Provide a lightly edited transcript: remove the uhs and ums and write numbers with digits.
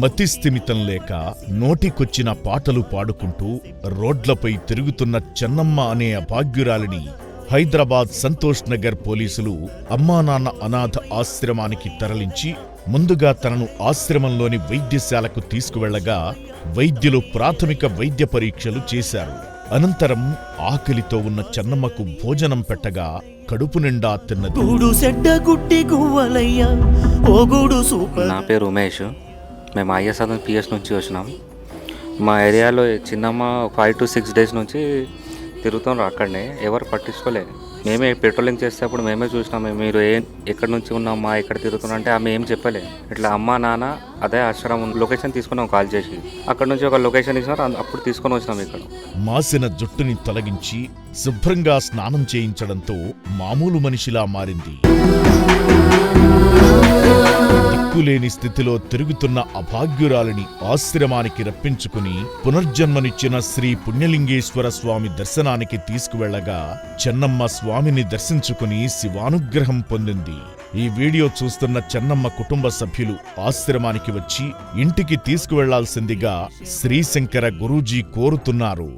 మతిస్థిమితం లేక నోటికొచ్చిన పాటలు పాడుకుంటూ రోడ్లపై తిరుగుతున్న చెన్నమ్మ అనే అభాగ్యురాలిని హైదరాబాద్ సంతోష్ నగర్ పోలీసులు అమ్మానాన్న అనాథ ఆశ్రమానికి తరలించి ముందుగా తనను ఆశ్రమంలోని వైద్యశాలకు తీసుకువెళ్లగా వైద్యులు ప్రాథమిక వైద్య పరీక్షలు చేశారు. అనంతరం ఆకలితో ఉన్న చెన్నమ్మకు భోజనం పెట్టగా కడుపు నిండా తిన్నది. నా పేరు ఉమేష్. మేము ఐఎస్ఆర్ పిఎస్ నుంచి వచ్చినాం. మా ఏరియాలో చిన్నమ్మ 5 to 6 days నుంచి తిరుగుతున్నారు. అక్కడనే ఎవరు పట్టించుకోలే. మేమే పెట్రోలింగ్ చేసేటప్పుడు మేమే చూసినాము. మీరు ఎక్కడి నుంచి ఉన్నామా, ఎక్కడ తిరుగుతున్నా అంటే ఆమె ఏం చెప్పలే. ఇట్లా అమ్మ నాన్న అదే ఆశ్రమం లొకేషన్ తీసుకున్నాం కాల్ చేసి. అక్కడ నుంచి ఒక లొకేషన్ ఇచ్చినారు, అప్పుడు తీసుకొని వచ్చినాం. ఇక్కడ మాసిన జుట్టుని తొలగించి శుభ్రంగా స్నానం చేయించడంతో మామూలు మనిషిలా మారింది. దిక్కులేని స్థితిలో తిరుగుతున్న అభాగ్యురాలిని ఆశ్రమానికి రప్పించుకుని పునర్జన్మనిచ్చిన శ్రీ పుణ్యలింగేశ్వర స్వామి దర్శనానికి తీసుకువెళ్లగా చెన్నమ్మ స్వామిని దర్శించుకుని శివానుగ్రహం పొందింది. ఈ వీడియో చూస్తున్న చెన్నమ్మ కుటుంబ సభ్యులు ఆశ్రమానికి వచ్చి ఇంటికి తీసుకువెళ్లాల్సిందిగా శ్రీశంకర గురూజీ కోరుతున్నారు.